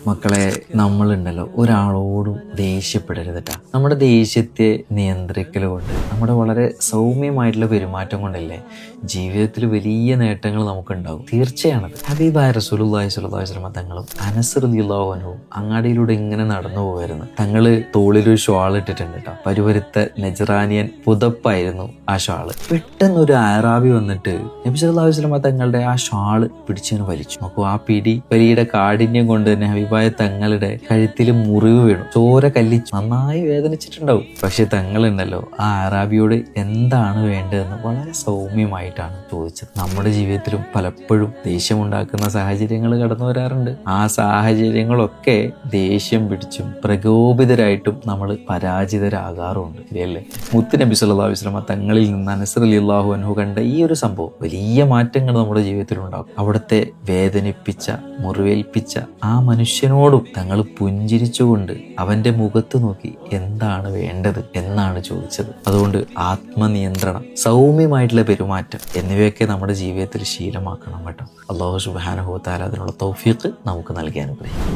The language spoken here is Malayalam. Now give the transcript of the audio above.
മക്കളെ, നമ്മളുണ്ടല്ലോ ഒരാളോടും ദേഷ്യപ്പെടരുതട്ടാ. നമ്മുടെ ദേഷ്യത്തെ നിയന്ത്രിക്കലുകൊണ്ട്, നമ്മുടെ വളരെ സൗമ്യമായിട്ടുള്ള പെരുമാറ്റം കൊണ്ടല്ലേ ജീവിതത്തിൽ വലിയ നേട്ടങ്ങൾ നമുക്കുണ്ടാകും. തീർച്ചയാണത്. ഹബീബായ റസൂലുള്ളാഹി സ്വല്ലല്ലാഹു അലൈഹി വസല്ലം തങ്ങളും അനസ് റളിയല്ലാഹു അൻഹു അങ്ങാടിയിലൂടെ ഇങ്ങനെ നടന്നു പോവായിരുന്നു. തങ്ങള് തോളിലൊരു ഷാൾ ഇട്ടിട്ടുണ്ട് കേട്ടോ. പരുവരുത്ത നജ്റാനിയൻ പുതപ്പായിരുന്നു ആ ഷാള്. പെട്ടെന്ന് ഒരു അറാബി വന്നിട്ട് നബി സല്ലല്ലാഹു അലൈഹി വസല്ലം തങ്ങളുടെ ആ ഷാള് പിടിച്ചിങ്ങനെ വലിച്ചു. അപ്പോൾ ആ വലിയുടെ കാഠിന്യം കൊണ്ട് തന്നെ ഹബീബായ തങ്ങളുടെ കഴുത്തിൽ മുറിവ് വീണു. ചോര കല്ലിച്ചു. നന്നായി വേദനിച്ചിട്ടുണ്ടാവും. പക്ഷെ തങ്ങളുണ്ടല്ലോ ആ അറാബിയോട് എന്താണ് വേണ്ടതെന്ന് വളരെ സൗമ്യമായിട്ടാണ് ചോദിച്ചത്. നമ്മുടെ ജീവിതത്തിലും പലപ്പോഴും ദേഷ്യമുണ്ടാക്കുന്ന സാഹചര്യങ്ങൾ കടന്നു വരാറുണ്ട്. ആ സാഹചര്യങ്ങളൊക്കെ ദേഷ്യം പിടിച്ചും പ്രകോപിതരായിട്ടും നമ്മൾ പരാജിതരാകാറുണ്ട്. ശരിയല്ലേ? മുത്ത് നബി സല്ലല്ലാഹു അലൈഹി വസല്ലം തങ്ങളിൽ നിന്ന് അനസ് റളിയല്ലാഹു അൻഹു കണ്ട ഈ ഒരു സംഭവം വലിയ മാറ്റങ്ങൾ നമ്മുടെ ജീവിതത്തിൽ ഉണ്ടാകും. അവിടുത്തെ വേദനിപ്പിച്ച, മുറിവേൽപ്പിച്ച ആ മനുഷ്യനോടും തങ്ങൾ പുഞ്ചിരിച്ചുകൊണ്ട് അവന്റെ മുഖത്ത് നോക്കി എന്താണ് വേണ്ടത് എന്നാണ് ചോദിച്ചത്. അതുകൊണ്ട് ആത്മനിയന്ത്രണം, സൗമ്യമായിട്ടുള്ള പെരുമാറ്റം എന്നിവയൊക്കെ നമ്മുടെ ജീവിതത്തിൽ ശീലമാക്കണം കേട്ടോ. അല്ലാഹു സുബ്ഹാനഹു വ തആല അതിനുള്ള തൗഫീഖ് നമുക്ക് നൽകി അനുഗ്രഹിക്കും.